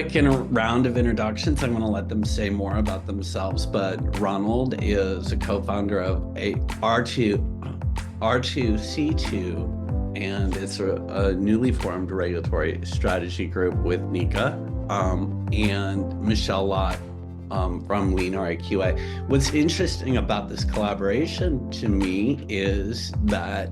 quick round of introductions. I'm going to let them say more about themselves, but Ronald is a co-founder of R2C2, and it's a newly formed regulatory strategy group with Nika and Michelle Lott from Lean RIQA. What's interesting about this collaboration to me is that,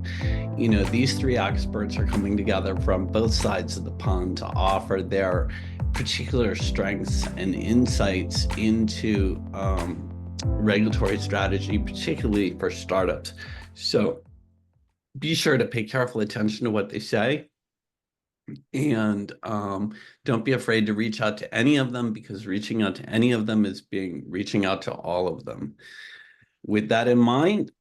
you know, these three experts are coming together from both sides of the pond to offer their particular strengths and insights into regulatory strategy, particularly for startups. So be sure to pay careful attention to what they say. And don't be afraid to reach out to any of them, because reaching out to any of them is reaching out to all of them. With that in mind,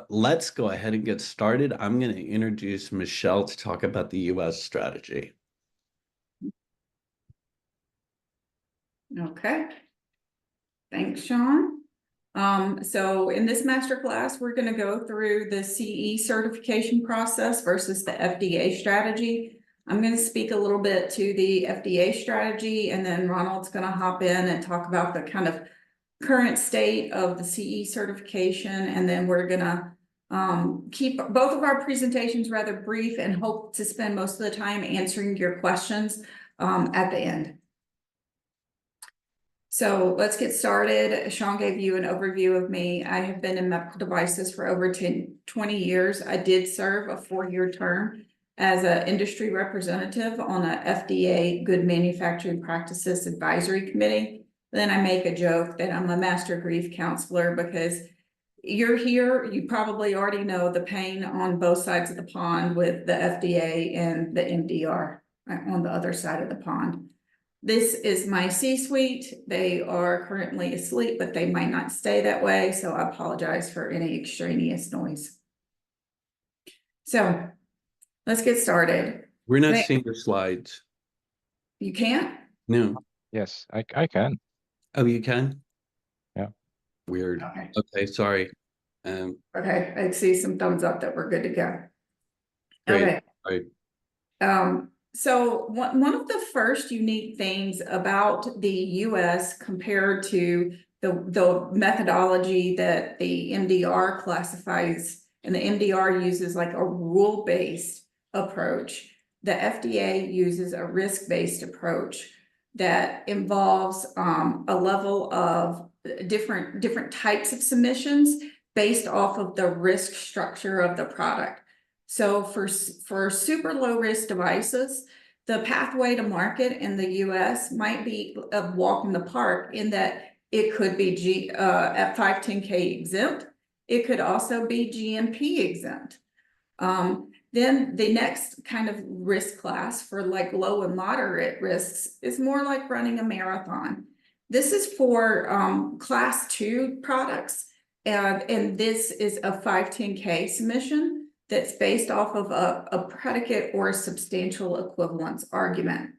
let's go ahead and get started. I'm going to introduce Michelle to talk about the US strategy. Okay. Thanks, Sean. So in this masterclass, we're going to go through the CE certification process versus the FDA strategy. I'm going to speak a little bit to the FDA strategy, and then Ronald's going to hop in and talk about the kind of current state of the CE certification. And then we're going to keep both of our presentations rather brief and hope to spend most of the time answering your questions at the end. So let's get started. Sean gave you an overview of me. I have been in medical devices for over 20 years. I did serve a 4-year term as an industry representative on a FDA Good Manufacturing Practices Advisory Committee. Then I make a joke that I'm a master grief counselor, because you're here, you probably already know the pain on both sides of the pond with the FDA and the MDR on the other side of the pond. This is my C-suite. They are currently asleep, but they might not stay that way, so I apologize for any extraneous noise. So let's get started. We're not seeing the slides. You can't? No. Yes, I can. Oh, you can? Yeah. Weird. Okay. Okay, sorry. Okay, I see some thumbs up that we're good to go. Great. Okay. Right. So one of the first unique things about the US compared to the methodology that the MDR classifies, and the MDR uses like a rule-based approach, the FDA uses a risk-based approach that involves a level of different types of submissions based off of the risk structure of the product. So for super low risk devices, the pathway to market in the US might be a walk in the park, in that it could be at 510K exempt. It could also be GMP exempt. Then the next kind of risk class for like low and moderate risks is more like running a marathon. This is for class 2 products, and this is a 510K submission that's based off of a predicate or a substantial equivalence argument.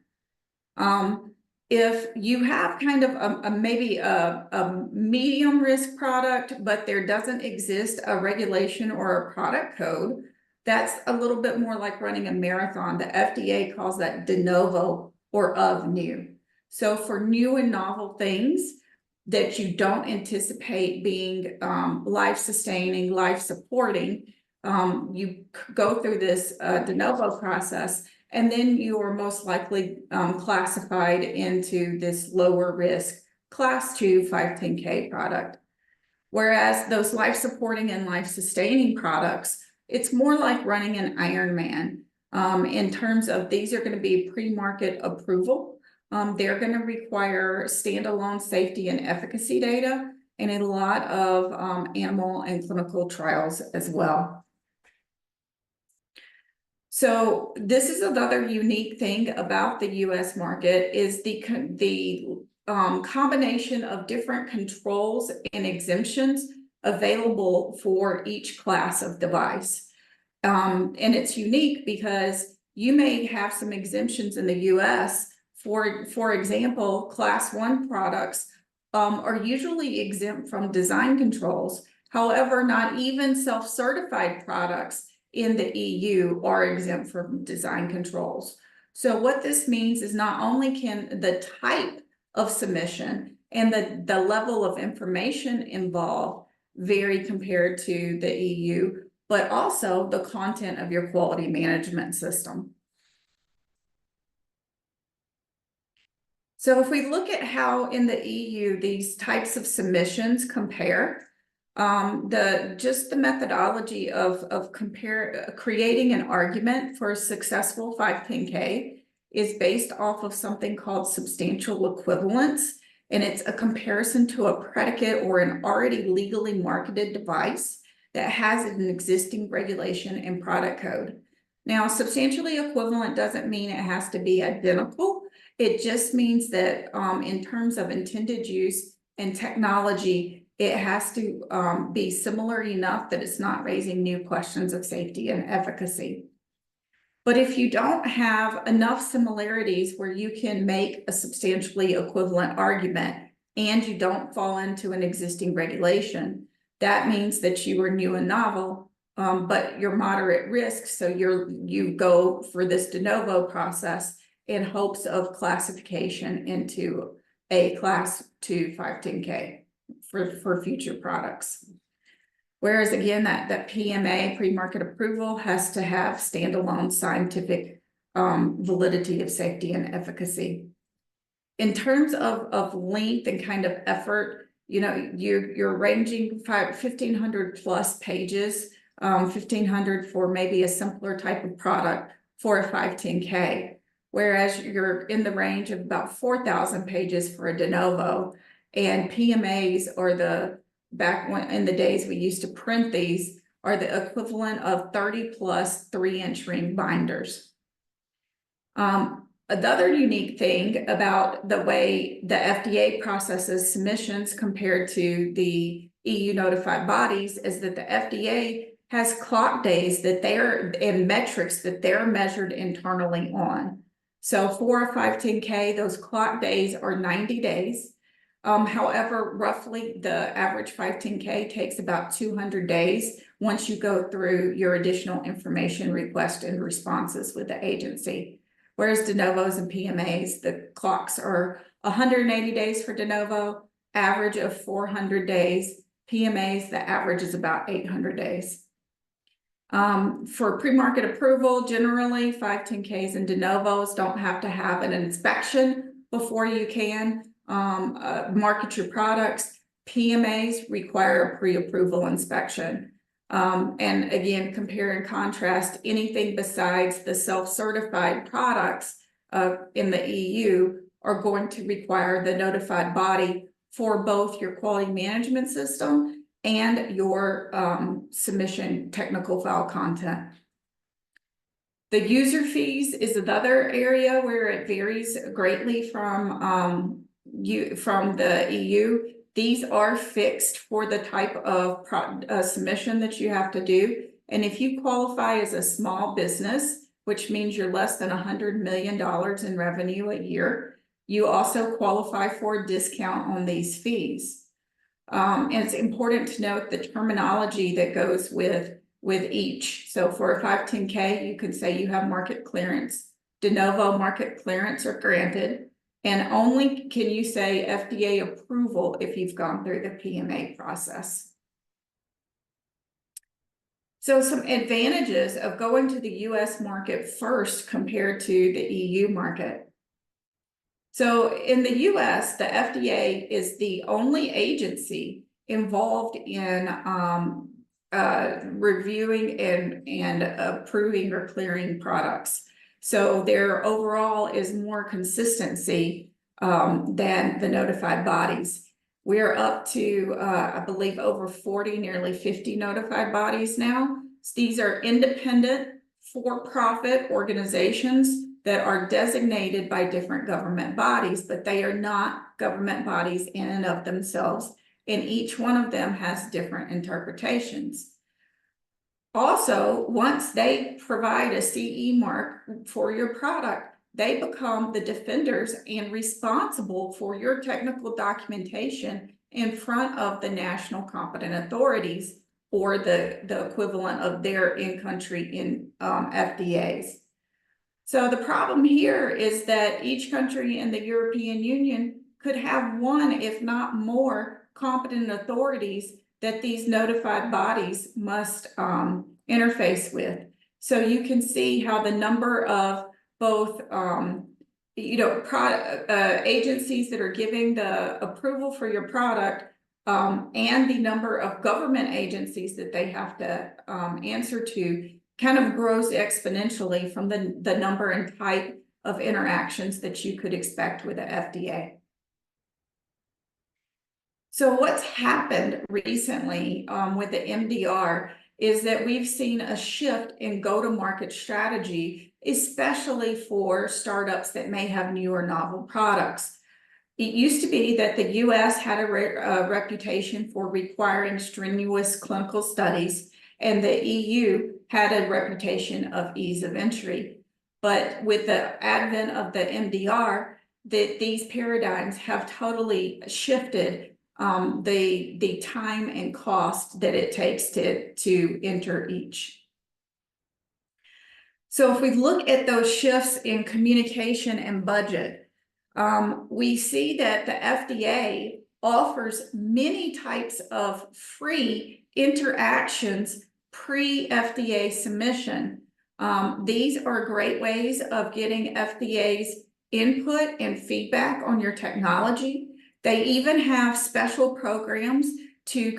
If you have kind of maybe a medium risk product, but there doesn't exist a regulation or a product code, that's a little bit more like running a marathon. The FDA calls that de novo or of new. So for new and novel things that you don't anticipate being life-sustaining, life-supporting, you go through this de novo process, and then you are most likely classified into this lower risk class 2 510K product. Whereas those life-supporting and life-sustaining products, it's more like running an Ironman in terms of these are going to be pre-market approval. They're going to require standalone safety and efficacy data, and a lot of animal and clinical trials as well. So this is another unique thing about the US market, is the combination of different controls and exemptions available for each class of device. And it's unique because you may have some exemptions in the US. For example, class 1 products are usually exempt from design controls. However, not even self-certified products in the EU are exempt from design controls. So what this means is not only can the type of submission and the level of information involved vary compared to the EU, but also the content of your quality management system. So if we look at how in the EU these types of submissions compare, the methodology of creating an argument for a successful 510K is based off of something called substantial equivalence, and it's a comparison to a predicate or an already legally marketed device that has an existing regulation and product code. Now, substantially equivalent doesn't mean it has to be identical. It just means that in terms of intended use and technology, it has to be similar enough that it's not raising new questions of safety and efficacy. But if you don't have enough similarities where you can make a substantially equivalent argument and you don't fall into an existing regulation, that means that you are new and novel, but you're moderate risk. So you go for this de novo process in hopes of classification into a class 2 510K for future products. Whereas again, that PMA, pre-market approval, has to have standalone scientific validity of safety and efficacy. In terms of length and kind of effort, you know, you're ranging 1,500 plus pages, 1,500 for maybe a simpler type of product for a 510K. Whereas you're in the range of about 4,000 pages for a de novo, and PMAs are back when in the days we used to print these are the equivalent of 30 plus 3-inch ring binders. Another unique thing about the way the FDA processes submissions compared to the EU notified bodies is that the FDA has clock days that and metrics that they're measured internally on. So for a 510K, those clock days are 90 days. However, roughly the average 510K takes about 200 days once you go through your additional information request and responses with the agency. Whereas de novos and PMAs, the clocks are 180 days for de novo, average of 400 days. PMAs, the average is about 800 days. For pre-market approval, generally 510Ks and de novos don't have to have an inspection before you can market your products. PMAs require a pre-approval inspection. And again, compare and contrast, anything besides the self-certified products in the EU are going to require the notified body for both your quality management system and your submission technical file content. The user fees is another area where it varies greatly from the EU. These are fixed for the type of submission that you have to do. And if you qualify as a small business, which means you're less than $100 million in revenue a year, you also qualify for a discount on these fees. And it's important to note the terminology that goes with each. So for a 510K, you can say you have market clearance. De novo market clearance are granted. And only can you say FDA approval if you've gone through the PMA process. So some advantages of going to the US market first compared to the EU market. So in the US, the FDA is the only agency involved in reviewing and approving or clearing products. So there overall is more consistency than the notified bodies. We're up to, I believe, over 40, nearly 50 notified bodies now. These are independent for-profit organizations that are designated by different government bodies, but they are not government bodies in and of themselves, and each one of them has different interpretations. Also, once they provide a CE mark for your product, they become the defenders and responsible for your technical documentation in front of the national competent authorities or the equivalent of their in-country FDAs. So the problem here is that each country in the European Union could have one, if not more, competent authorities that these notified bodies must interface with. So you can see how the number of both agencies that are giving the approval for your product and the number of government agencies that they have to answer to kind of grows exponentially from the number and type of interactions that you could expect with the FDA. So what's happened recently with the MDR is that we've seen a shift in go-to-market strategy, especially for startups that may have new or novel products. It used to be that the US had a reputation for requiring strenuous clinical studies, and the EU had a reputation of ease of entry. But with the advent of the MDR, these paradigms have totally shifted the time and cost that it takes to enter each. So if we look at those shifts in communication and budget, we see that the FDA offers many types of free interactions pre-FDA submission. These are great ways of getting FDA's input and feedback on your technology. They even have special programs to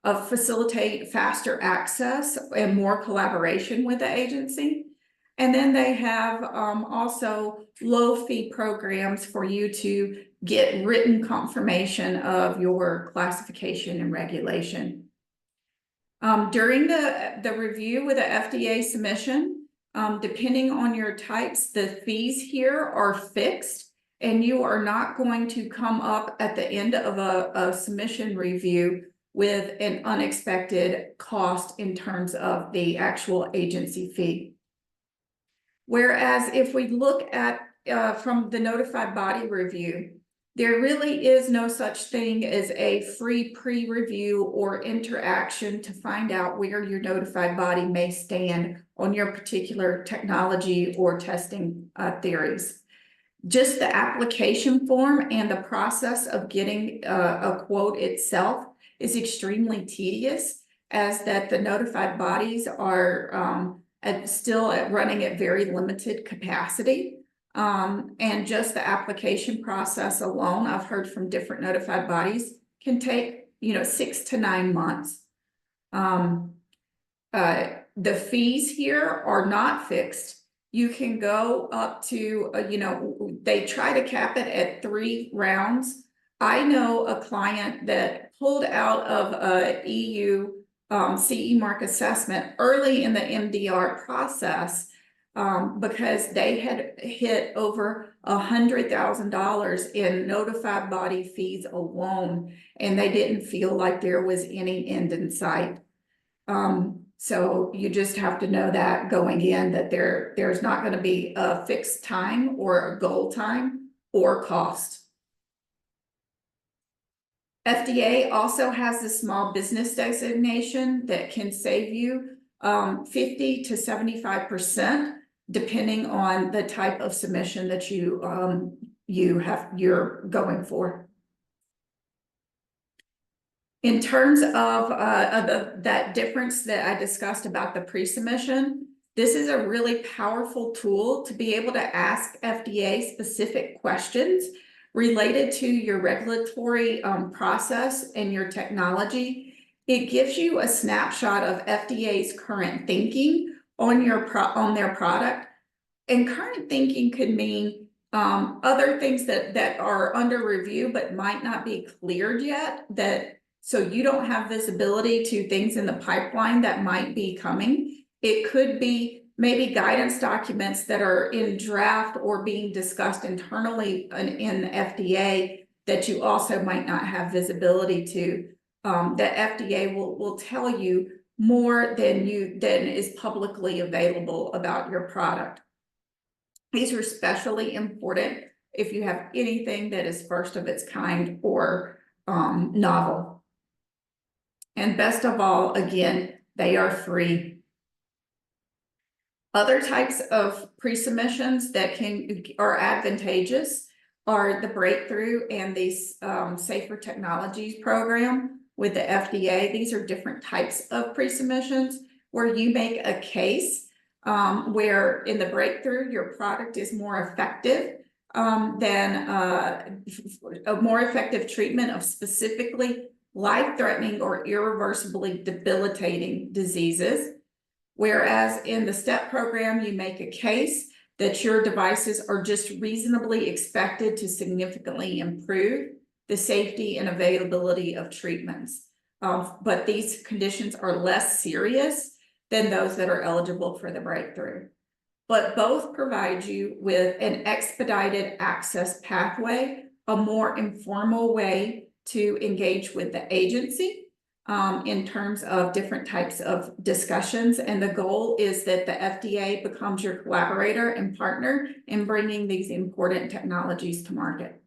facilitate faster access and more collaboration with the agency. And then they have also low fee programs for you to get written confirmation of your classification and regulation. During the review with the FDA submission, depending on your types, the fees here are fixed, and you are not going to come up at the end of a submission review with an unexpected cost in terms of the actual agency fee. Whereas if we look at from the notified body review, there really is no such thing as a free pre-review or interaction to find out where your notified body may stand on your particular technology or testing theories. Just the application form and the process of getting a quote itself is extremely tedious, as that the notified bodies are still running at very limited capacity. And just the application process alone, I've heard from different notified bodies, can take 6 to 9 months. The fees here are not fixed. You can go up to, they try to cap it at 3 rounds. I know a client that pulled out of a EU CE mark assessment early in the MDR process because they had hit over $100,000 in notified body fees alone, and they didn't feel like there was any end in sight. So you just have to know that going in, that there's not going to be a fixed time or a goal time or cost. FDA also has the small business designation that can save you 50 to 75%, depending on the type of submission that you're going for. In terms of that difference that I discussed about the pre-submission, this is a really powerful tool to be able to ask FDA specific questions related to your regulatory process and your technology. It gives you a snapshot of FDA's current thinking on their product. And current thinking could mean other things that are under review but might not be cleared yet, so you don't have visibility to things in the pipeline that might be coming. It could be maybe guidance documents that are in draft or being discussed internally in the FDA that you also might not have visibility to. That FDA will tell you more than is publicly available about your product. These are especially important if you have anything that is first of its kind or novel. And best of all, again, they are free. Other types of pre-submissions that are advantageous are the breakthrough and the safer technologies program with the FDA. These are different types of pre-submissions where you make a case where in the breakthrough your product is more effective than a more effective treatment of specifically life-threatening or irreversibly debilitating diseases. Whereas in the STEP program, you make a case that your devices are just reasonably expected to significantly improve the safety and availability of treatments. But these conditions are less serious than those that are eligible for the breakthrough. But both provide you with an expedited access pathway, a more informal way to engage with the agency in terms of different types of discussions. And the goal is that the FDA becomes your collaborator and partner in bringing these important technologies to market.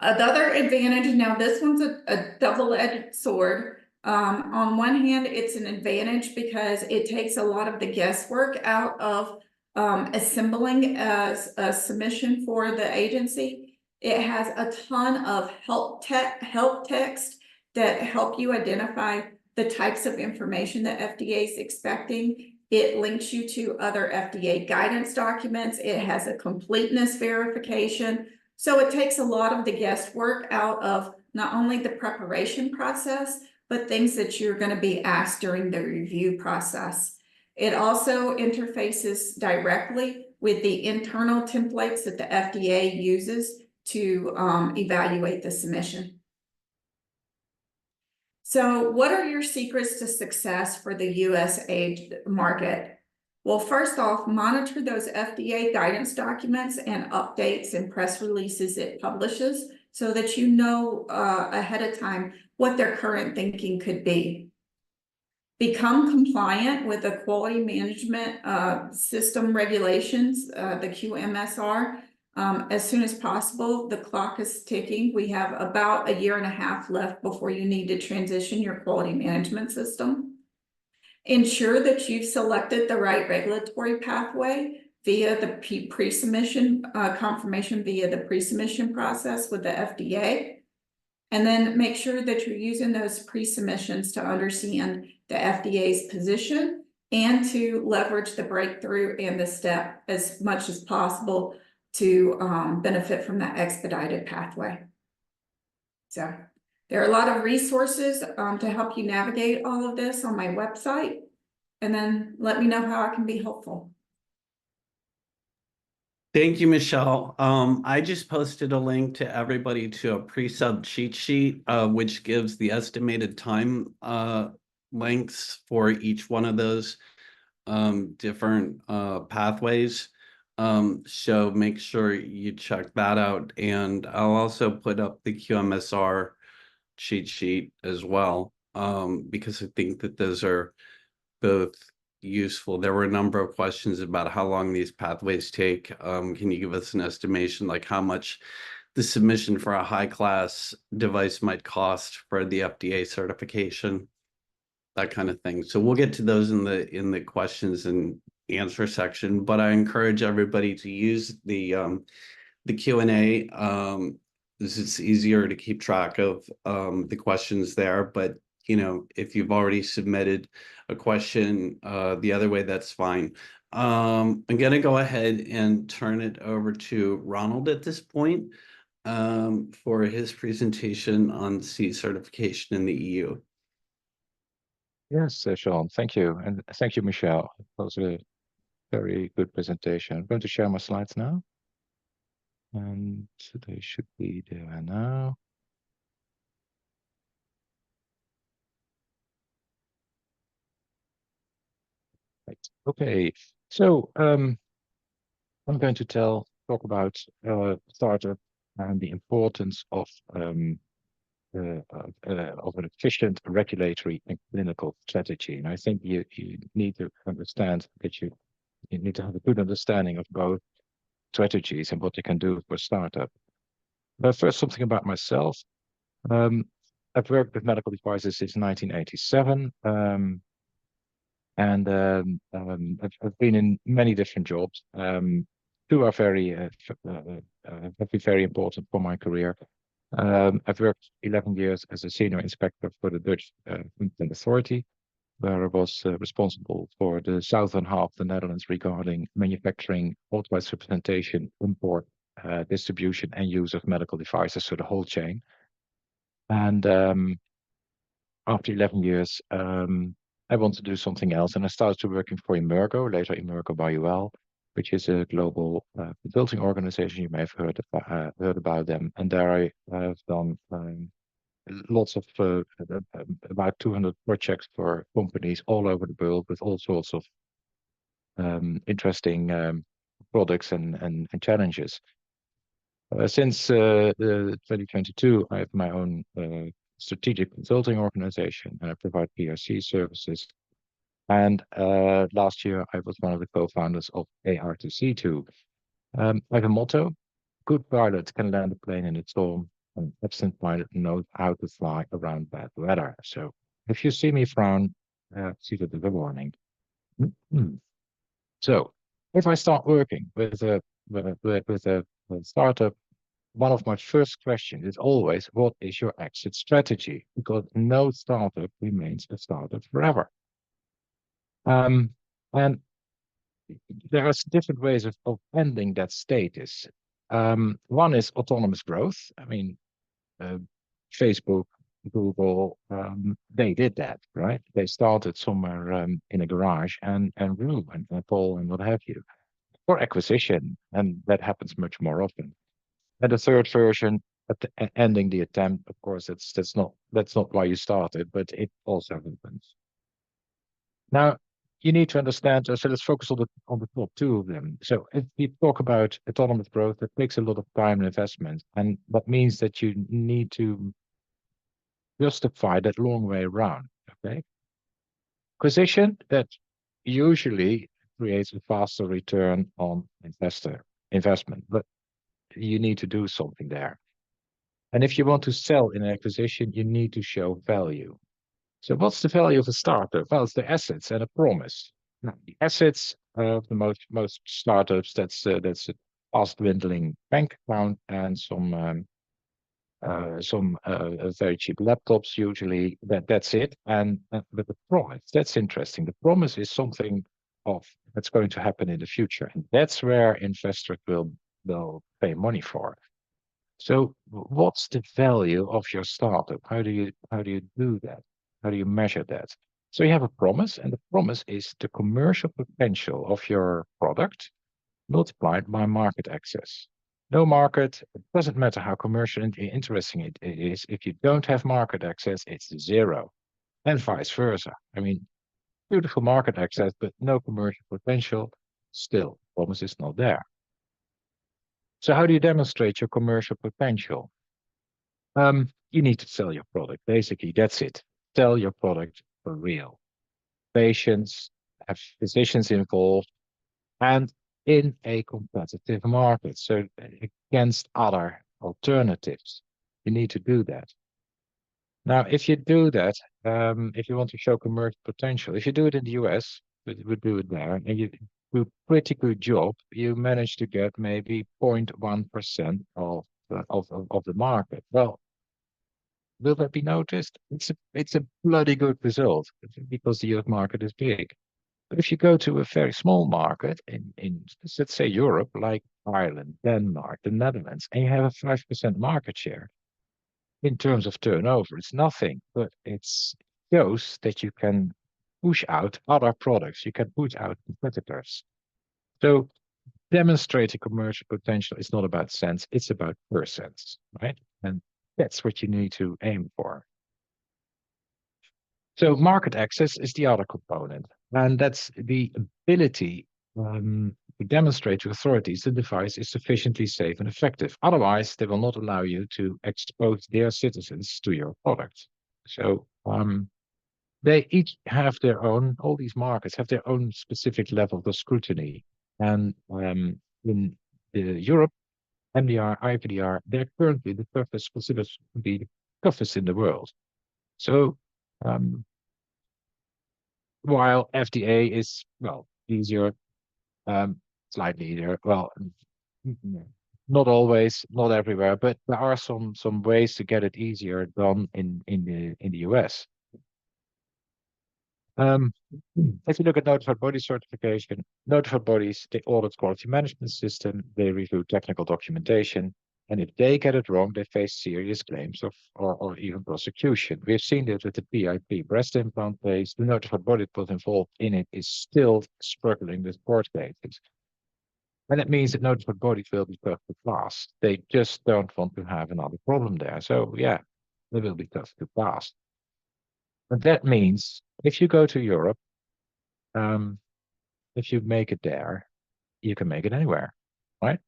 Another advantage, now this one's a double-edged sword. On one hand, it's an advantage because it takes a lot of the guesswork out of assembling as a submission for the agency. It has a ton of help text that help you identify the types of information that FDA is expecting. It links you to other FDA guidance documents. It has a completeness verification. So it takes a lot of the guesswork out of not only the preparation process, but things that you're going to be asked during the review process. It also interfaces directly with the internal templates that the FDA uses to evaluate the submission. So what are your secrets to success for the US aid market? Well, first off, monitor those FDA guidance documents and updates and press releases it publishes so that you know ahead of time what their current thinking could be. Become compliant with the quality management system regulations, the QMSR. As soon as possible. The clock is ticking. We have about a year and a half left before you need to transition your quality management system. Ensure that you've selected the right regulatory pathway via the pre-submission confirmation via the pre-submission process with the FDA. And then make sure that you're using those pre-submissions to understand the FDA's position and to leverage the breakthrough and the STEP as much as possible to benefit from that expedited pathway. So there are a lot of resources to help you navigate all of this on my website, and then let me know how I can be helpful. Thank you, Michelle. I just posted a link to everybody to a pre-sub cheat sheet, which gives the estimated time lengths for each one of those different pathways. So make sure you check that out. And I'll also put up the QMSR cheat sheet as well, because I think that those are both useful. There were a number of questions about how long these pathways take. Can you give us an estimation, like how much the submission for a high-class device might cost for the FDA certification, that kind of thing. So we'll get to those in the questions and answer section, but I encourage everybody to use the Q&A. It's easier to keep track of the questions there, but you know, if you've already submitted a question the other way, that's fine. I'm going to go ahead and turn it over to Ronald at this point for his presentation on C certification in the EU. Yes, Sean, thank you. And thank you, Michelle. That was a very good presentation. I'm going to share my slides now. And they should be there now. Right. Okay, so I'm going to talk about startup and the importance of an efficient regulatory and clinical strategy. And I think you need to understand that you need to have a good understanding of both strategies and what they can do for a startup. But first, something about myself. I've worked with medical devices since 1987. And I've been in many different jobs. Two are very important for my career. I've worked 11 years as a senior inspector for the Dutch Food and Authority, where I was responsible for the southern half of the Netherlands regarding manufacturing, authorized representation, import, distribution, and use of medical devices, so the whole chain. And after 11 years, I want to do something else, and I started to working for Emergo, later Emergo by UL, which is a global consulting organization. You may have heard about them, and there I have done lots of about 200 projects for companies all over the world with all sorts of interesting products and challenges. Since 2022, I have my own strategic consulting organization, and I provide PRC services. And last year, I was one of the co-founders of AR2C2. I have a motto: good pilot can land a plane in a storm, an absent pilot knows how to fly around bad weather. So if you see me frown, see that as a warning. So if I start working with a startup, one of my first questions is always, what is your exit strategy? Because no startup remains a startup forever. And there are different ways of ending that status. One is autonomous growth. I mean, Facebook, Google, they did that, right? They started somewhere in a garage and grew, and Apple and what have you, for acquisition, and that happens much more often. And the third version, ending the attempt, of course, that's not why you started, but it also happens. Now, you need to understand. So let's focus on the top two of them. So if we talk about autonomous growth, that takes a lot of time and investment, and that means that you need to justify that long way around. Okay, acquisition, that usually creates a faster return on investment, but you need to do something there. And if you want to sell in an acquisition, you need to show value. So what's the value of a startup? Well, it's the assets and a promise. Now, the assets of the most startups, that's a fast dwindling bank account and some very cheap laptops usually. That's it. And but the promise, that's interesting. The promise is something that's going to happen in the future, and that's where investors will pay money for. So what's the value of your startup? How do you do that? How do you measure that? So you have a promise, and the promise is the commercial potential of your product multiplied by market access. No market, it doesn't matter how commercial and interesting it is. If you don't have market access, it's zero, and vice versa. I mean, beautiful market access, but no commercial potential, still, promise is not there. So how do you demonstrate your commercial potential? You need to sell your product. Basically, that's it. Sell your product for real. Patients, have physicians involved, and in a competitive market. So against other alternatives, you need to do that. Now, if you do that, if you want to show commercial potential, if you do it in the US, we would do it there, and you do a pretty good job, you manage to get maybe 0.1% of the market. Well, will that be noticed? It's a bloody good result because the US market is big. But if you go to a very small market in let's say Europe, like Ireland, Denmark, the Netherlands, and you have a 5% market share in terms of turnover, it's nothing, but it shows that you can push out other products, you can push out competitors. So demonstrating commercial potential is not about cents, it's about percents, right? And that's what you need to aim for. So market access is the other component, and that's the ability to demonstrate to authorities the device is sufficiently safe and effective. Otherwise, they will not allow you to expose their citizens to your product. So they each have their own, all these markets have their own specific level of scrutiny. And in Europe, MDR, IVDR, they're currently the toughest, considered to be the toughest in the world. So while FDA is, well, easier, slightly easier. Well, not always, not everywhere, but there are some ways to get it easier done in the US. If you look at notified body certification, notified bodies, they audit quality management system, they review technical documentation, and if they get it wrong, they face serious claims of or even prosecution. We've seen this with the PIP breast implant case. The notified body that was involved in it is still struggling with court cases. And it means that notified bodies will be tough to pass. They just don't want to have another problem there. So yeah, they will be tough to pass. But that means if you go to Europe, if you make it there, you can make it anywhere, right?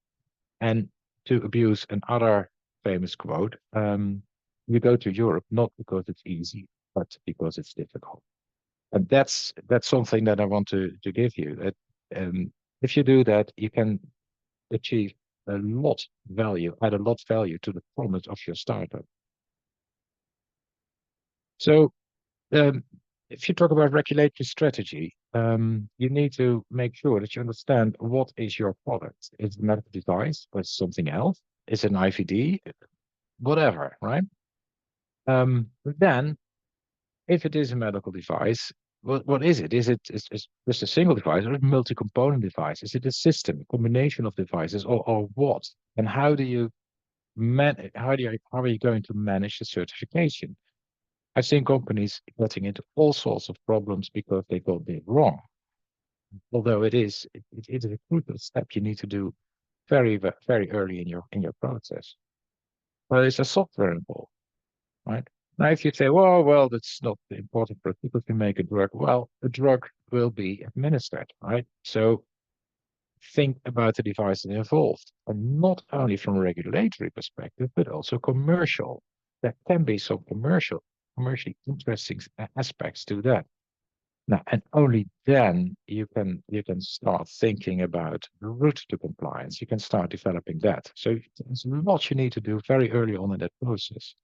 And to abuse another famous quote, you go to Europe not because it's easy, but because it's difficult. And that's something that I want to give you. That if you do that, you can achieve a lot value, add a lot value to the promise of your startup. So if you talk about regulatory strategy, you need to make sure that you understand what is your product. Is it a medical device or is it something else? Is it an IVD? Whatever, right? Then, if it is a medical device, what is it? Is it just a single device or a multi-component device? Is it a system, a combination of devices, or what? And how do you how are you going to manage the certification? I've seen companies getting into all sorts of problems because they got it wrong. Although it is a crucial step you need to do very early in your process. But it's a software involved, right? Now, if you say, well, that's not important for people to make a drug. Well, a drug will be administered, right? So think about the devices involved, and not only from a regulatory perspective, but also commercial. There can be some commercially interesting aspects to that. Now, and only then you can start thinking about the route to compliance. You can start developing that. So there's a lot you need to do very early on in that process.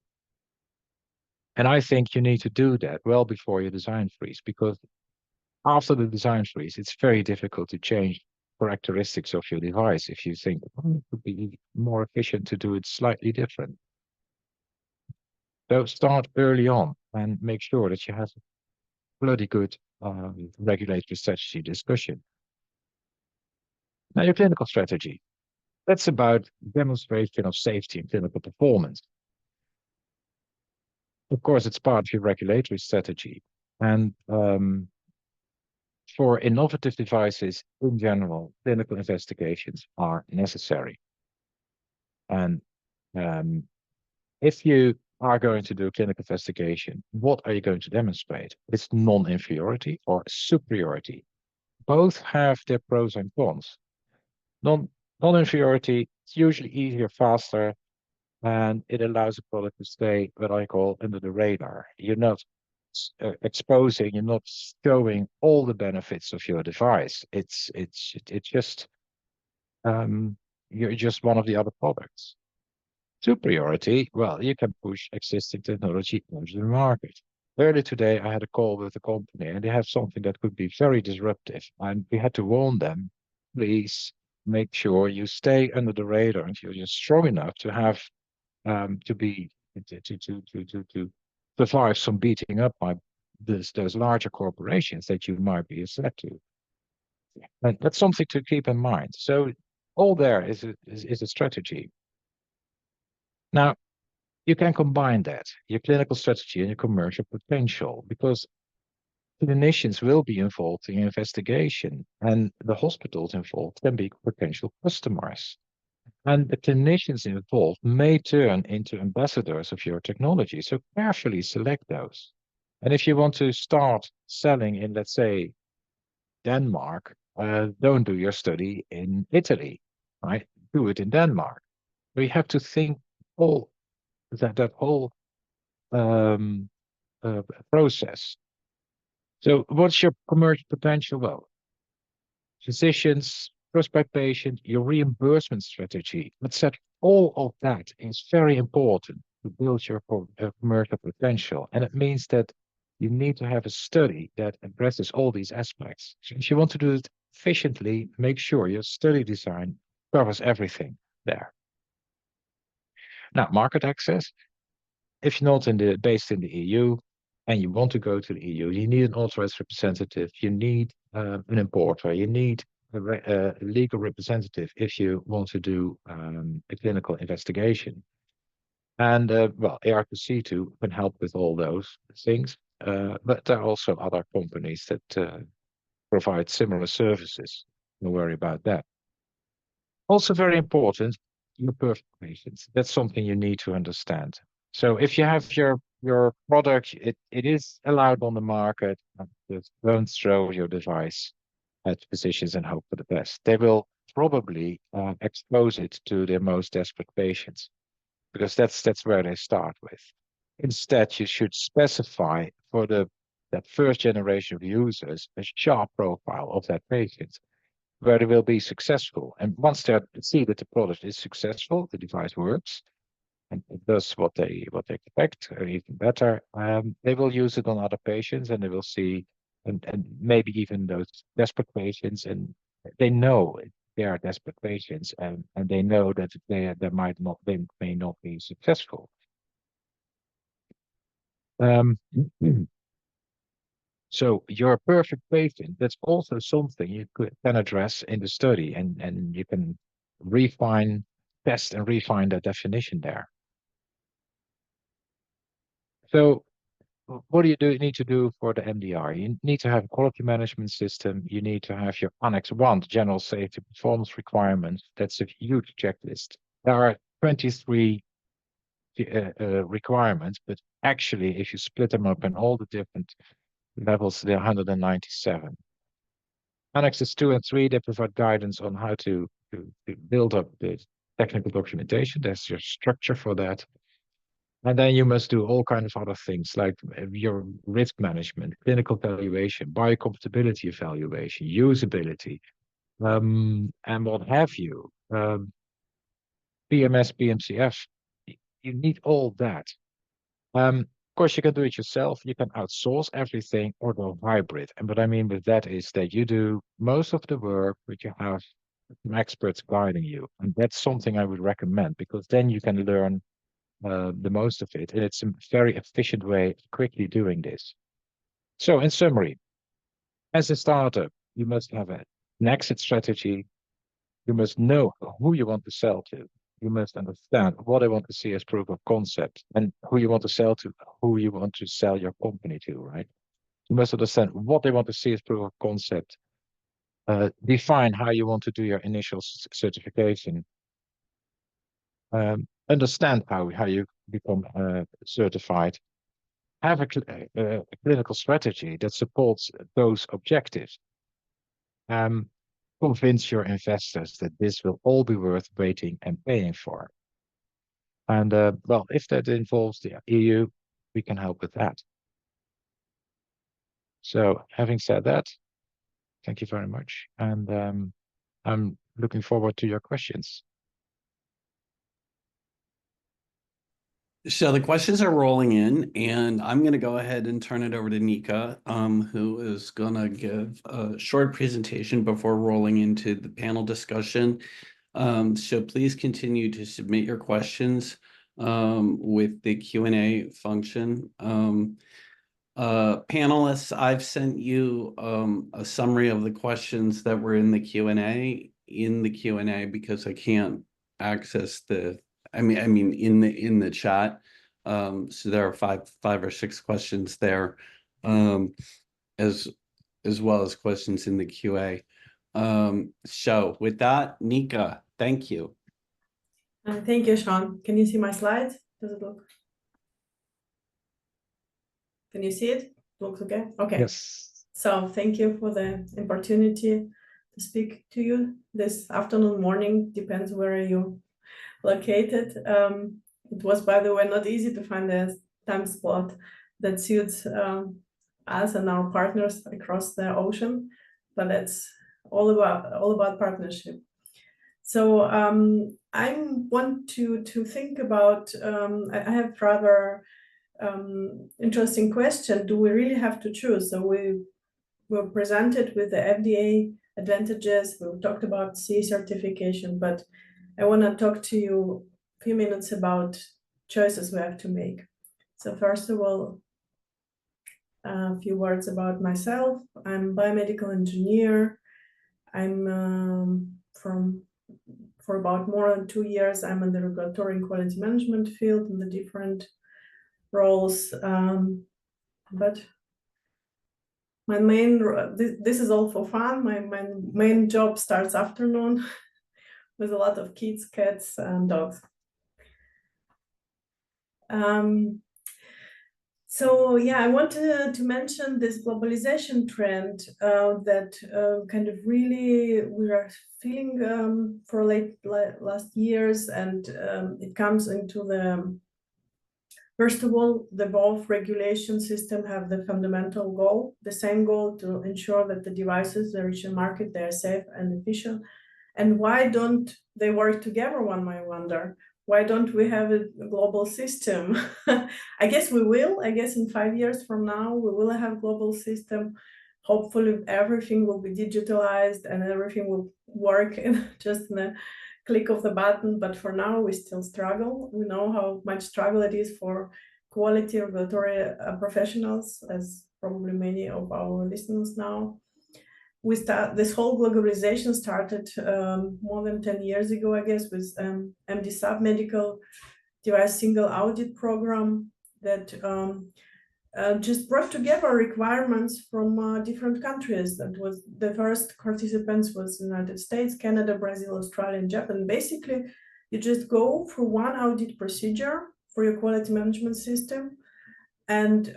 And I think you need to do that well before your design freeze, because after the design freeze, it's very difficult to change characteristics of your device if you think it would be more efficient to do it slightly different. So start early on and make sure that you have a bloody good regulatory strategy discussion. Now, your clinical strategy. That's about demonstration of safety and clinical performance. Of course, it's part of your regulatory strategy. And for innovative devices in general, clinical investigations are necessary. And if you are going to do a clinical investigation, what are you going to demonstrate? It's non-inferiority or superiority. Both have their pros and cons. Non-inferiority is usually easier, faster, and it allows the product to stay what I call under the radar. You're not exposing, you're not showing all the benefits of your device. It's just you're just one of the other products. Superiority, well, you can push existing technology into the market. Earlier today, I had a call with a company, and they have something that could be very disruptive, and we had to warn them, please make sure you stay under the radar until you're strong enough to have to survive some beating up by those larger corporations that you might be a threat to. And that's something to keep in mind. So all there is a strategy. Now, you can combine that, your clinical strategy and your commercial potential, because clinicians will be involved in investigation, and the hospitals involved can be potential customers. And the clinicians involved may turn into ambassadors of your technology. So carefully select those. And if you want to start selling in, let's say, Denmark, don't do your study in Italy, right? Do it in Denmark. So you have to think all that whole process. So what's your commercial potential? Well, physicians, prospect patient, your reimbursement strategy. Let's set all of that is very important to build your commercial potential. And it means that you need to have a study that addresses all these aspects. So if you want to do it efficiently, make sure your study design covers everything there. Now, market access. If you're not based in the EU and you want to go to the EU, you need an authorized representative, you need an importer, you need a legal representative if you want to do a clinical investigation. And well, AR2C2 can help with all those things, but there are also other companies that provide similar services. Don't worry about that. Also very important, your perfect patients. That's something you need to understand. So if you have your product, it is allowed on the market. Just don't throw your device at physicians and hope for the best. They will probably expose it to their most desperate patients, because that's where they start with. Instead, you should specify for that first generation of users a sharp profile of that patient, where they will be successful. And once they see that the product is successful, the device works, and it does what they expect, or even better, they will use it on other patients, and they will see, and maybe even those desperate patients, and they know they are desperate patients, and they know that they may not be successful. So your perfect patient, that's also something you can address in the study, and you can test and refine the definition there. So what do you need to do for the MDR? You need to have a quality management system. You need to have your Annex 1 general safety performance requirements. That's a huge checklist. There are 23 requirements, but actually, if you split them up in all the different levels, there are 197. Annexes 2 and 3, they provide guidance on how to build up the technical documentation. There's your structure for that. And then you must do all kinds of other things, like your risk management, clinical evaluation, biocompatibility evaluation, usability, and what have you. PMS, BMCF, you need all that. Of course, you can do it yourself. You can outsource everything or go hybrid. And what I mean with that is that you do most of the work, but you have some experts guiding you. And that's something I would recommend, because then you can learn the most of it. And it's a very efficient way of quickly doing this. So in summary, as a startup, you must have an exit strategy. You must know who you want to sell to. You must understand what they want to see as proof of concept, and who you want to sell to, who you want to sell your company to, right? You must understand what they want to see as proof of concept. Define how you want to do your initial certification. Understand how you become certified. Have a clinical strategy that supports those objectives. Convince your investors that this will all be worth waiting and paying for. And well, if that involves the EU, we can help with that. So having said that, thank you very much. And I'm looking forward to your questions. So the questions are rolling in, and I'm going to go ahead and turn it over to Nika, who is going to give a short presentation before rolling into the panel discussion. So please continue to submit your questions with the Q&A function. Panelists, I've sent you a summary of the questions that were in the Q&A because I can't access the I mean in the chat. So there are five or six questions there, as well as questions in the QA. So with that, Nika, thank you. Thank you, Sean. Can you see my slides? Does it look? Can you see it? Looks okay. Okay. Yes. So thank you for the opportunity to speak to you this afternoon, morning, depends where you located. It was, by the way, not easy to find a time slot that suits us and our partners across the ocean, but that's all about partnership. So I want to think about. I have rather interesting question. Do we really have to choose? So we were presented with the FDA advantages. We talked about CE certification, but I want to talk to you a few minutes about choices we have to make. So first of all, a few words about myself. I'm a biomedical engineer. I'm for about more than 2 years, I'm in the regulatory and quality management field in the different roles. But my main, this is all for fun. My main job starts afternoon with a lot of kids, cats, and dogs. So yeah, I wanted to mention this globalization trend that kind of really we are feeling for last years, and it comes into the, first of all, the both regulation system have the fundamental goal, the same goal, to ensure that the devices that reach the market, they are safe and efficient. And why don't they work together, one might wonder? Why don't we have a global system? I guess we will. I guess in 5 years from now, we will have a global system. Hopefully everything will be digitalized and everything will work just in a click of the button. But for now, we still struggle. We know how much struggle it is for quality regulatory professionals, as probably many of our listeners now. This whole globalization started more than 10 years ago, I guess, with MDSAP medical device single audit program that just brought together requirements from different countries. That was the first participants was United States, Canada, Brazil, Australia, and Japan. Basically, you just go for one audit procedure for your quality management system, and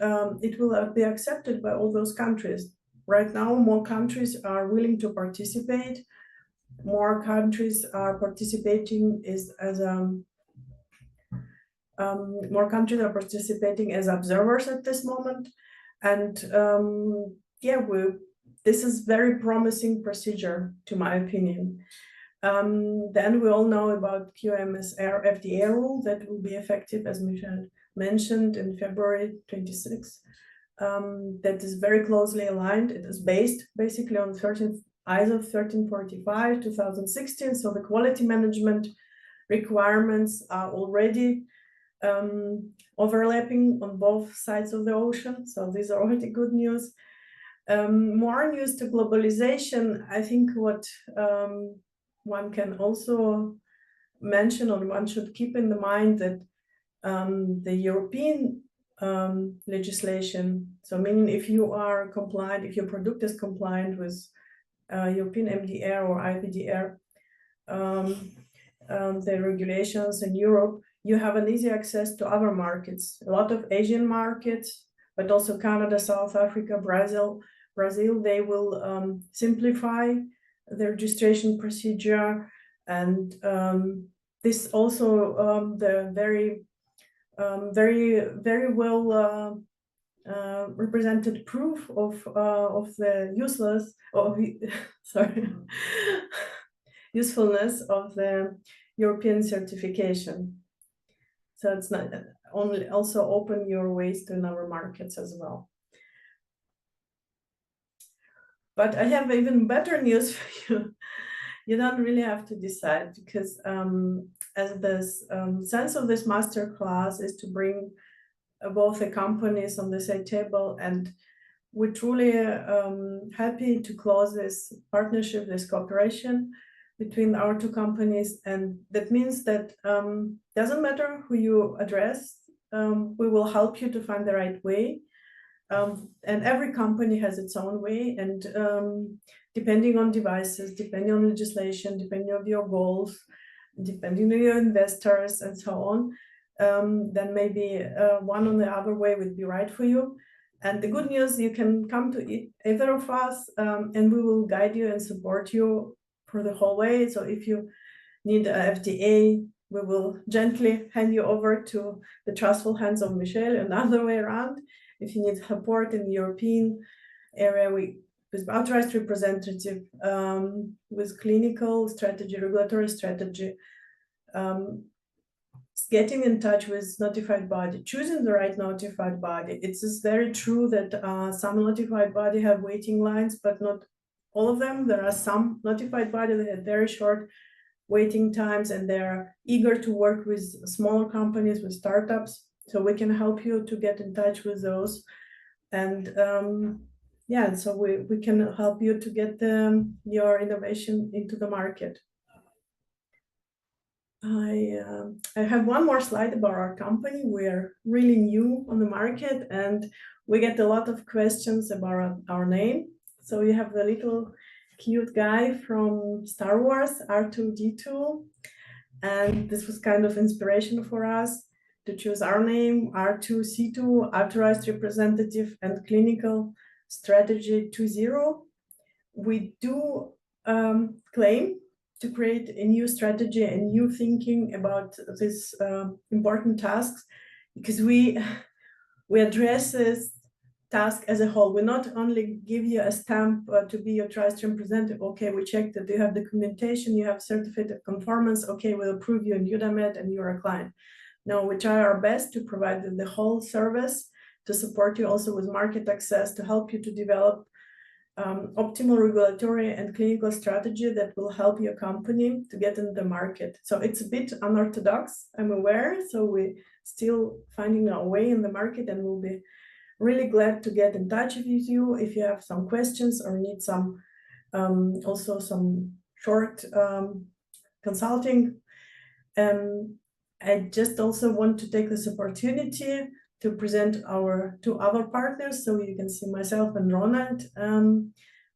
it will be accepted by all those countries. Right now, more countries are willing to participate. More countries are participating more countries are participating as observers at this moment. And yeah, this is very promising procedure, to my opinion. Then we all know about QMSR FDA rule that will be effective, as Michelle mentioned, in February 26. That is very closely aligned. It is based basically on ISO 1345 2016. So the quality management requirements are already overlapping on both sides of the ocean. So these are already good news. More news to globalization. I think what one can also mention, or one should keep in the mind, that the European legislation, so meaning if you are compliant, if your product is compliant with European MDR or IVDR, the regulations in Europe, you have an easy access to other markets, a lot of Asian markets, but also Canada, South Africa, Brazil, they will simplify the registration procedure. And this also the very well represented proof of the usefulness of the European certification. So it's not only also open your ways to other markets as well. But I have even better news for you. You don't really have to decide, because as this sense of this masterclass is to bring both the companies on the same table, and we're truly happy to close this partnership, this cooperation between our two companies. And that means that doesn't matter who you address, we will help you to find the right way. And every company has its own way, and depending on devices, depending on legislation, depending on your goals, depending on your investors and so on, then maybe one or the other way would be right for you. And the good news, you can come to either of us, and we will guide you and support you for the whole way. So if you need a FDA, we will gently hand you over to the trustful hands of Michelle, and the other way around. If you need support in the European area, with authorized representative, with clinical strategy, regulatory strategy, getting in touch with notified body, choosing the right notified body. It's just very true that some notified body have waiting lines, but not all of them. There are some notified body that have very short waiting times, and they're eager to work with smaller companies, with startups. So we can help you to get in touch with those. And yeah, so we can help you to get your innovation into the market. I have one more slide about our company. We're really new on the market, and we get a lot of questions about our name. So you have the little cute guy from Star Wars, R2-D2, and this was kind of inspiration for us to choose our name, R2C2, Authorized Representative and Clinical Strategy 2.0. We do claim to create a new strategy and new thinking about these important tasks, because we address this task as a whole. We not only give you a stamp to be your trust representative. Okay, we check that you have documentation, you have certificate of conformance. Okay, we'll approve you in UDAMED and you're a client. No, we try our best to provide the whole service, to support you also with market access, to help you to develop optimal regulatory and clinical strategy that will help your company to get in the market. So it's a bit unorthodox, I'm aware. So we're still finding our way in the market, and we'll be really glad to get in touch with you if you have some questions or need some also some short consulting. I just also want to take this opportunity to present our two other partners. So you can see myself and Ronald.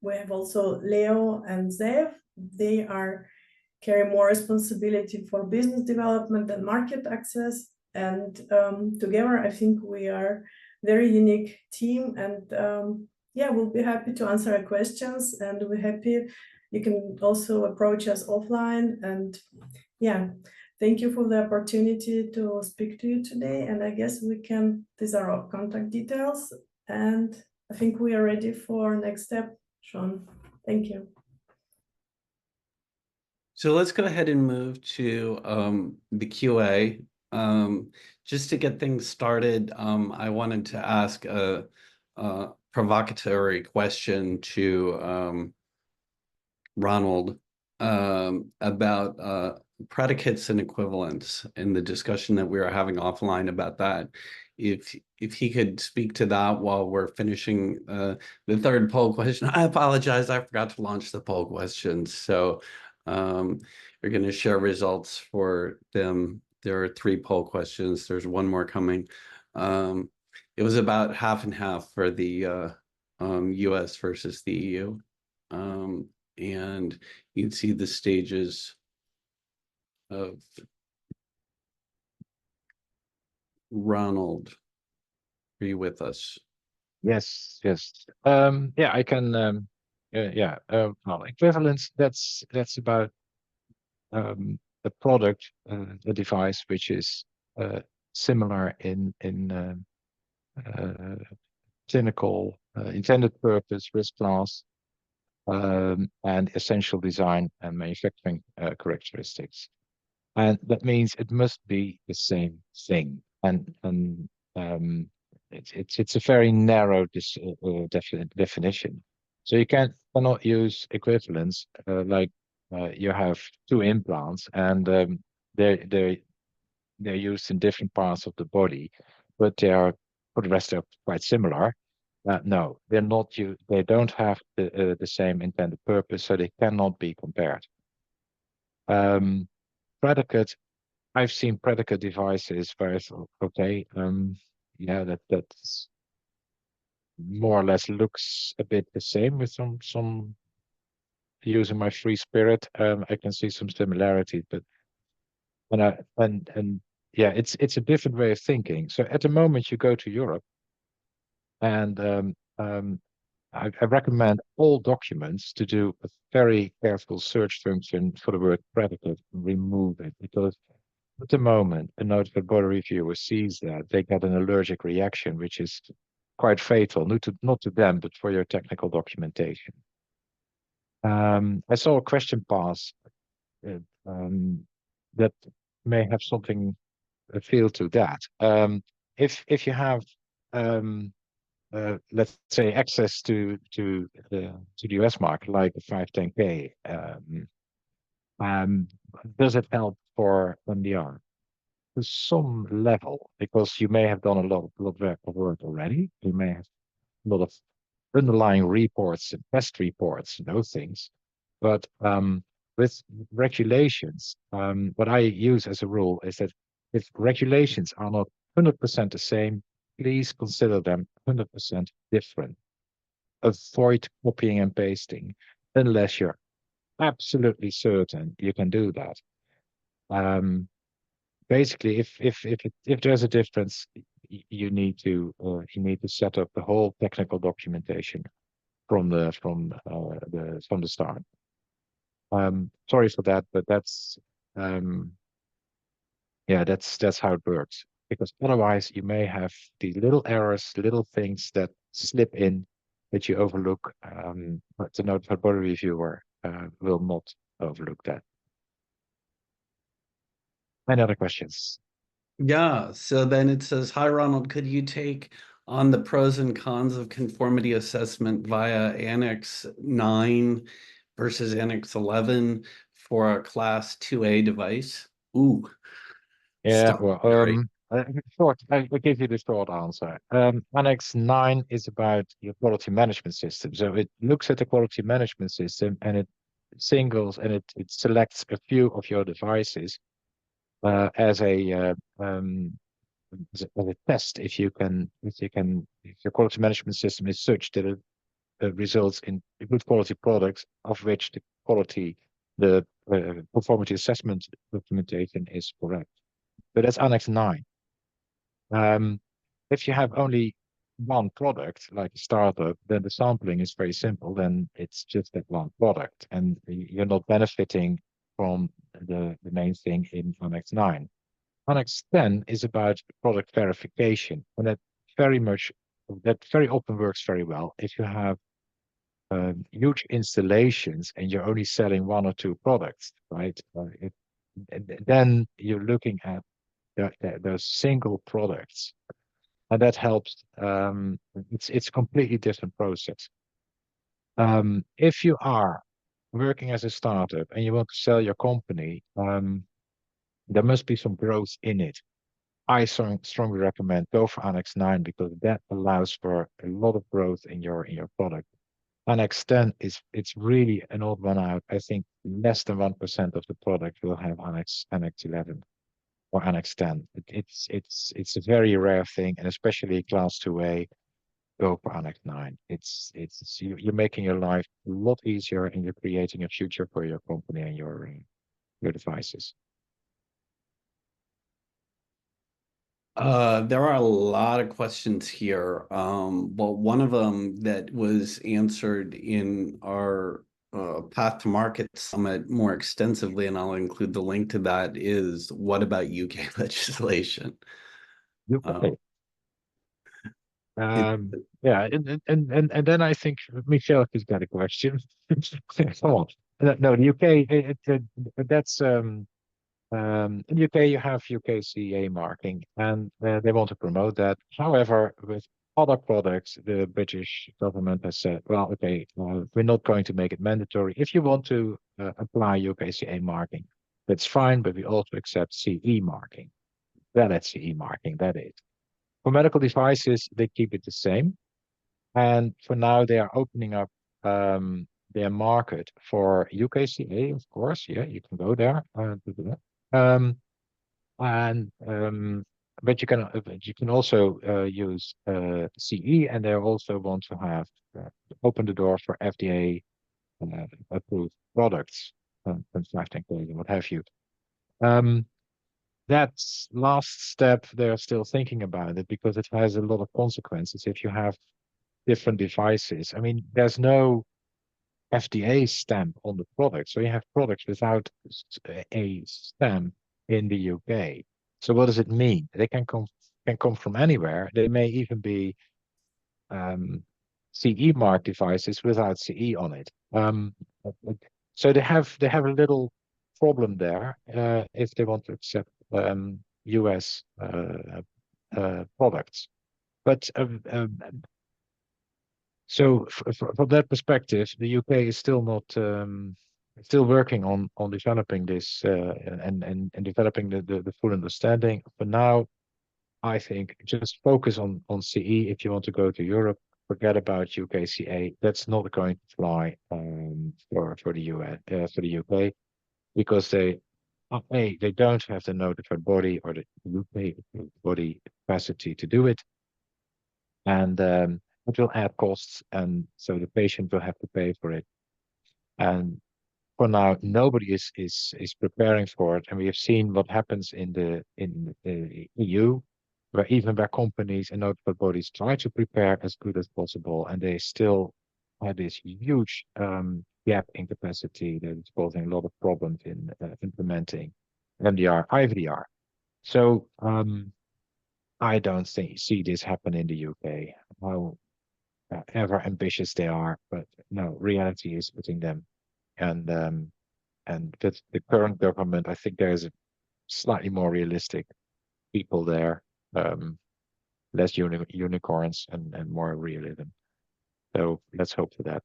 We have also Leo and Zev. They are carry more responsibility for business development and market access. And together, I think we are very unique team. And yeah, we'll be happy to answer your questions. And we're happy you can also approach us offline. And yeah. Thank you for the opportunity to speak to you today. And I guess these are our contact details. And I think we are ready for next step, Sean. Thank you. So let's go ahead and move to the QA. Just to get things started, I wanted to ask a provocatory question to Ronald about predicates and equivalence, in the discussion that we were having offline about that. If he could speak to that while we're finishing the third poll question. I apologize, I forgot to launch the poll questions. So we're going to share results for them. There are 3 poll questions. There's one more coming. It was about half and half for the US versus the EU. And you'd see the stages of Ronald. Are you with us? Yes. Yeah, I can. Well, equivalence. That's about a product, a device which is similar in clinical intended purpose, risk class, and essential design and manufacturing characteristics. And that means it must be the same thing. And it's a very narrow definition. So you cannot use equivalence like you have 2 implants, and they're used in different parts of the body, but they are, for the rest, are quite similar. No, they're not. They don't have the same intended purpose, so they cannot be compared. Predicate. I've seen predicate devices where I thought, okay, yeah, that's more or less looks a bit the same with some using my free spirit. I can see some similarity, but and yeah, it's a different way of thinking. So at the moment you go to Europe, and I recommend all documents to do a very careful search function for the word predicate and remove it, because at the moment a notified body reviewer sees that, they get an allergic reaction, which is quite fatal, not to them, but for your technical documentation. I saw a question pass that may have something feel to that. If you have let's say access to the US market, like the 510K, does it help for MDR? To some level, because you may have done a lot of work already. You may have a lot of underlying reports and test reports and those things. But with regulations, what I use as a rule is that if regulations are not 100% the same, please consider them 100% different. Avoid copying and pasting unless you're absolutely certain you can do that. Basically, if there's a difference, you need to set up the whole technical documentation from the start. Sorry for that, but that's yeah, that's how it works. Because otherwise, you may have the little errors, little things that slip in that you overlook. But the notified body reviewer will not overlook that. Any other questions? Yeah, so then it says, hi, Ronald, could you take on the pros and cons of conformity assessment via Annex 9 versus Annex 11 for a Class 2A device? Ooh. Yeah, Stop. well, Right. I'll give you the short answer. Annex 9 is about your quality management system. So it looks at the quality management system and it singles and it selects a few of your devices as a test if your quality management system is such that it results in good quality products of which the conformity assessment documentation is correct. So that's Annex 9. If you have only one product, like a startup, then the sampling is very simple. Then it's just that one product, and you're not benefiting from the main thing in Annex 9. Annex 10 is about product verification, and that very often works very well if you have huge installations and you're only selling one or two products, right? Then you're looking at those single products, and that helps. It's a completely different process. If you are working as a startup and you want to sell your company, there must be some growth in it. I strongly recommend go for Annex 9 because that allows for a lot of growth in your product. Annex 10 it's really an odd one out. I think less than 1% of the product will have Annex 11 or Annex 10. It's a very rare thing, and especially Class 2A, go for Annex 9. You're making your life a lot easier, and you're creating a future for your company and your devices. There are a lot of questions here. Well, one of them that was answered in our Path to Market Summit more extensively, and I'll include the link to that, is what about UK legislation? Okay. Yeah, and then I think Michelle has got a question. Come on. No, the UK, that's in the UK you have UK CE marking, and they want to promote that. However, with other products, the British government has said, well, okay, we're not going to make it mandatory. If you want to apply UK CE marking, that's fine, but we also accept CE marking. Valid CE marking, that is. For medical devices, they keep it the same. And for now, they are opening up their market for UKCA, of course. Yeah, you can go there to do that. But you can also use CE, and they also want to have open the door for FDA approved products, and 510K and what have you. That last step, they're still thinking about it because it has a lot of consequences if you have different devices. I mean, there's no FDA stamp on the product. So you have products without a stamp in the UK. So what does it mean? They can come from anywhere. They may even be CE mark devices without CE on it. So they have a little problem there if they want to accept US products. But so from that perspective, the UK is still not still working on developing this and developing the full understanding. For now, I think just focus on CE if you want to go to Europe. Forget about UKCA. That's not going to fly for the US for the UK because they don't have the notified body or the UK body capacity to do it, and it will add costs, and so the patient will have to pay for it. And for now, nobody is preparing for it, and we have seen what happens in the EU, where companies and notified bodies try to prepare as good as possible, and they still have this huge gap in capacity that is causing a lot of problems in implementing MDR, IVDR. So I don't see this happen in the UK. However ambitious they are, but no, reality is putting them. And with the current government, I think there's a slightly more realistic people there, less unicorns and more realism. So let's hope for that.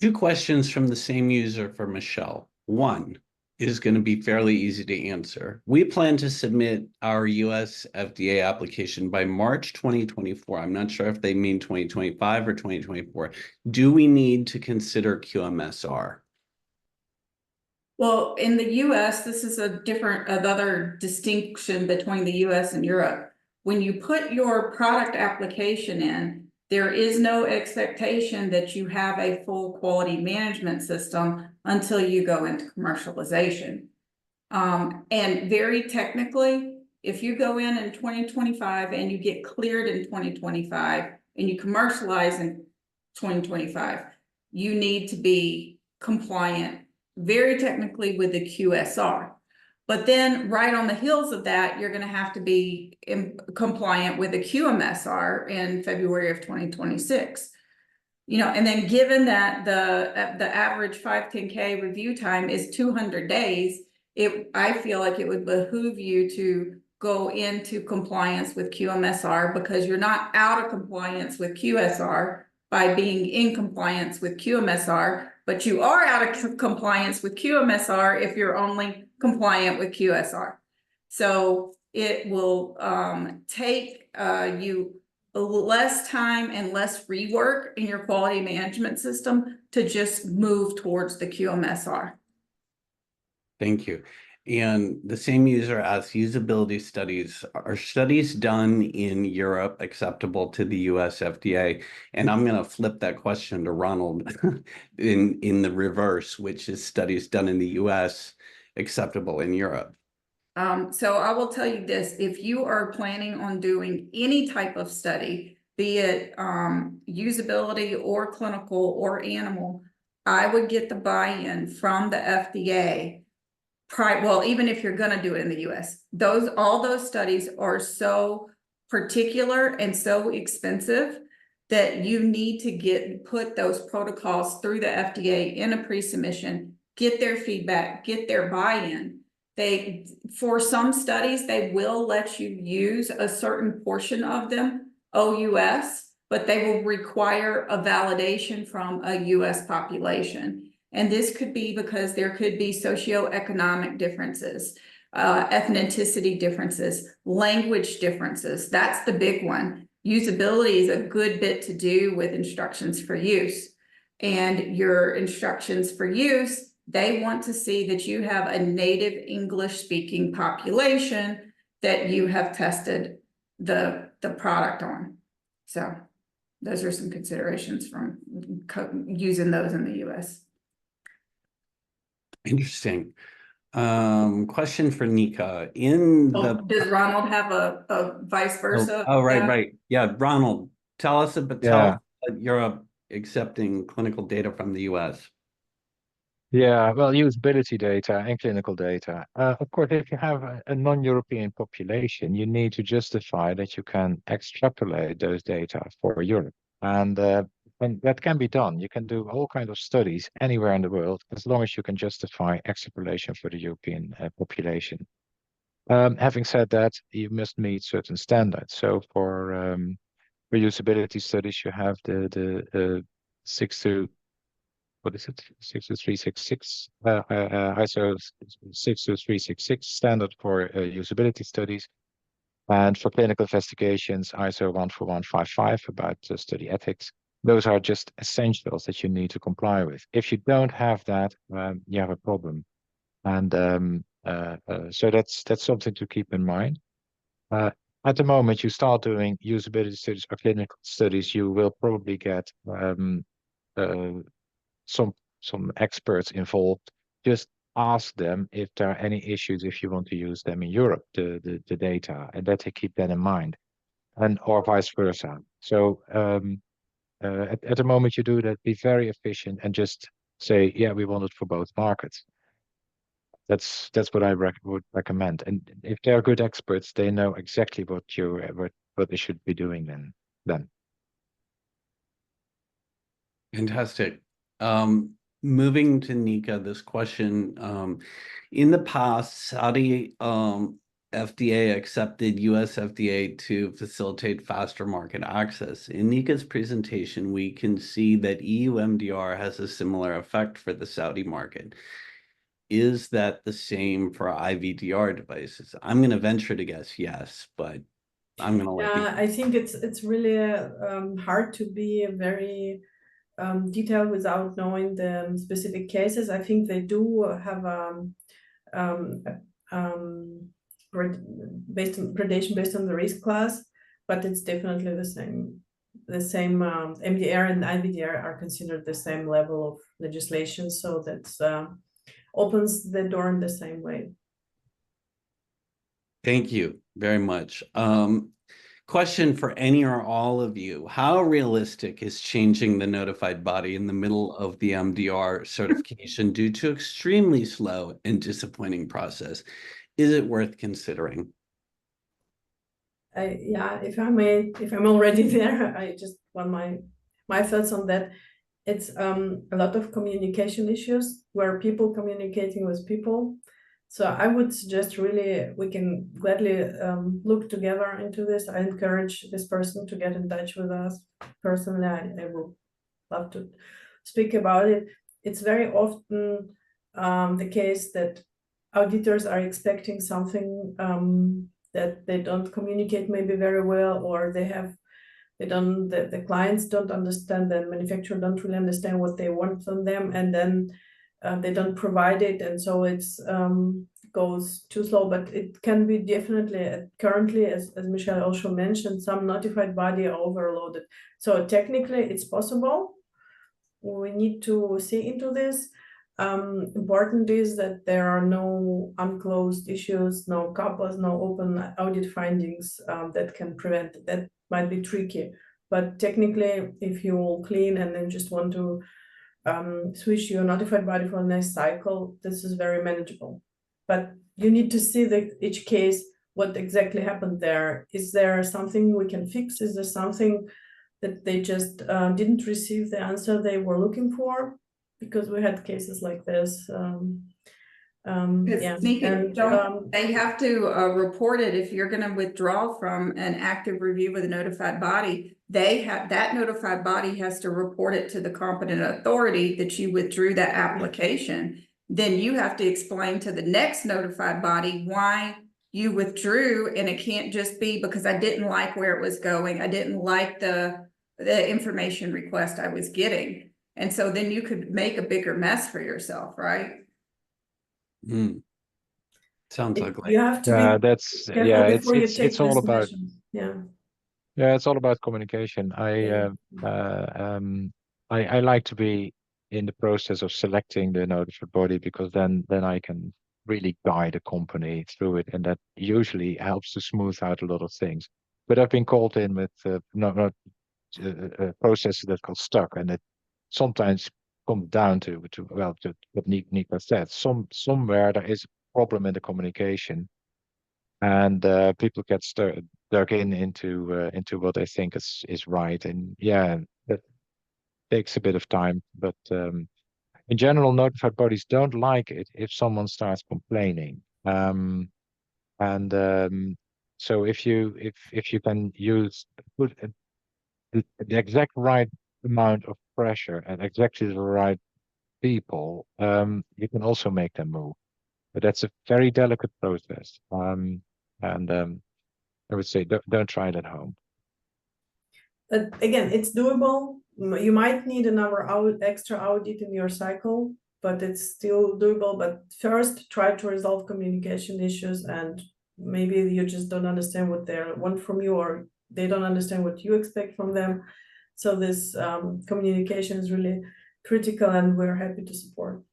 Two questions from the same user for Michelle. One is going to be fairly easy to answer. We plan to submit our US FDA application by March 2024. I'm not sure if they mean 2025 or 2024. Do we need to consider QMSR? Well, in the US, this is another distinction between the US and Europe. When you put your product application in, there is no expectation that you have a full quality management system until you go into commercialization. And very technically, if you go in 2025 and you get cleared in 2025 and you commercialize in 2025, you need to be compliant very technically with the QSR. But then right on the heels of that, you're going to have to be compliant with the QMSR in February of 2026. You know, and then given that the average 510K review time is 200 days, I feel like it would behoove you to go into compliance with QMSR because you're not out of compliance with QSR by being in compliance with QMSR, but you are out of compliance with QMSR if you're only compliant with QSR. So it will take you less time and less rework in your quality management system to just move towards the QMSR. Thank you. And the same user asks, usability studies, are studies done in Europe acceptable to the US FDA? And I'm going to flip that question to Ronald in the reverse, which is studies done in the US acceptable in Europe? So I will tell you this, if you are planning on doing any type of study, be it usability or clinical or animal, I would get the buy-in from the FDA. Well, even if you're going to do it in the US, all those studies are so particular and so expensive that you need to put those protocols through the FDA in a pre-submission, get their feedback, get their buy-in. For some studies, they will let you use a certain portion of them, OUS, but they will require a validation from a US population. And this could be because there could be socioeconomic differences, ethnicity differences, language differences. That's the big one. Usability is a good bit to do with instructions for use. And your instructions for use, they want to see that you have a native English speaking population that you have tested the product on. So those are some considerations from using those in the US. Interesting. Question for Nika. Does Ronald have a vice versa? Oh, right. Yeah, Ronald, tell us about Europe accepting clinical data from the US. Yeah, well, usability data and clinical data. Of course, if you have a non-European population, you need to justify that you can extrapolate those data for Europe. And And that can be done. You can do all kinds of studies anywhere in the world as long as you can justify extrapolation for the European population. Having said that, you must meet certain standards. So for usability studies, you have the 62366 ISO 62366 standard for usability studies. And for clinical investigations, ISO 14155 about study ethics. Those are just essentials that you need to comply with. If you don't have that, you have a problem. And so that's something to keep in mind. At the moment you start doing usability studies or clinical studies, you will probably get some experts involved. Just ask them if there are any issues if you want to use them in Europe, the data, and that they keep that in mind, and or vice versa. So at the moment you do that, be very efficient and just say, yeah, we want it for both markets. That's what I would recommend. And if they're good experts, they know exactly what they should be doing then. Fantastic. Moving to Nika, this question. In the past, Saudi FDA accepted US FDA to facilitate faster market access. In Nika's presentation, we can see that EU MDR has a similar effect for the Saudi market. Is that the same for IVDR devices? I'm going to venture to guess yes, but I'm going to let you. I think it's really hard to be very detailed without knowing the specific cases. I think they do have gradation based on the risk class, but it's definitely the same. The same MDR and IVDR are considered the same level of legislation, so that's opens the door in the same way. Thank you very much. Question for any or all of you. How realistic is changing the notified body in the middle of the MDR certification due to extremely slow and disappointing process? Is it worth considering? Yeah, if I'm already there, I just want my thoughts on that. It's a lot of communication issues where people communicating with people. So I would suggest really we can gladly look together into this. I encourage this person to get in touch with us personally. I would love to speak about it. It's very often the case that auditors are expecting something that they don't communicate maybe very well, or the clients don't understand, the manufacturer don't really understand what they want from them, and then they don't provide it, and so it's goes too slow. But it can be definitely currently, as Michelle also mentioned, some notified body are overloaded. So technically it's possible. We need to see into this. Important is that there are no unclosed issues, no CAPAs, no open audit findings that can prevent it. That might be tricky, but technically, if you will clean and then just want to switch your notified body for the next cycle, this is very manageable. But you need to see each case, what exactly happened there. Is there something we can fix? Is there something that they just didn't receive the answer they were looking for? Because we had cases like this. Yeah. They have to report it if you're going to withdraw from an active review with a notified body. That notified body has to report it to the competent authority that you withdrew that application. Then you have to explain to the next notified body why you withdrew, and it can't just be because I didn't like where it was going. I didn't like the information request I was getting. And so then you could make a bigger mess for yourself, right? Sounds ugly. You have to it's all about it's all about communication. I like to be in the process of selecting the notified body, because then I can really guide a company through it, and that usually helps to smooth out a lot of things. But I've been called in with processes that got stuck, and it sometimes comes down to what Nika said. Somewhere there is a problem in the communication, and people get dug into what they think is right. And yeah, takes a bit of time, but in general, notified bodies don't like it if someone starts complaining. So if you can put the exact right amount of pressure and exactly the right people, you can also make them move. But that's a very delicate process. I would say don't try it at home. But again, it's doable. You might need another extra audit in your cycle, but it's still doable. But first, try to resolve communication issues, and maybe you just don't understand what they want from you, or they don't understand what you expect from them. So this communication is really critical, and we're happy to support.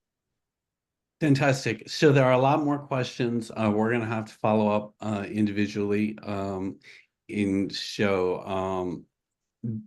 Fantastic. So there are a lot more questions. We're going to have to follow up individually in show.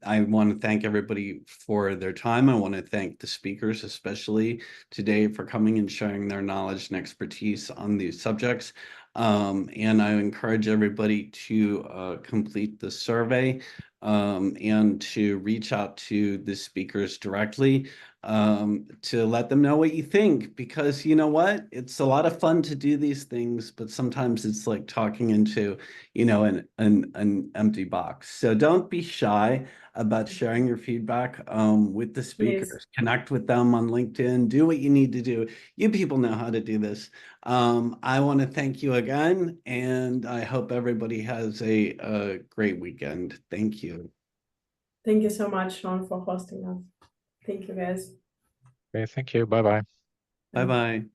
I want to thank everybody for their time. I want to thank the speakers, especially today, for coming and sharing their knowledge and expertise on these subjects. And I encourage everybody to complete the survey and to reach out to the speakers directly to let them know what you think, because you know what, it's a lot of fun to do these things, but sometimes it's like talking into, you know, an empty box. So don't be shy about sharing your feedback with the speakers. Please. Connect with them on LinkedIn, do what you need to do. You people know how to do this. I want to thank you again, and I hope everybody has a great weekend. Thank you. Thank you so much, Sean, for hosting us. Thank you, guys. Okay, thank you. Bye-bye. Bye-bye.